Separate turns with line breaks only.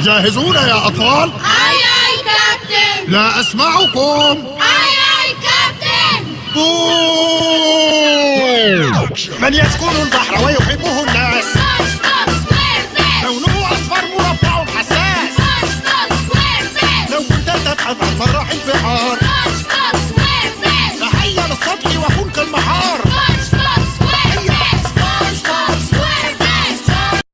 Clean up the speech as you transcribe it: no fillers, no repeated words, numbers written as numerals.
جاهزون يا أطفال؟
أي أي كابتن.
لا أسمعكم.
أي أي كابتن.
من يسكن البحر ويحبه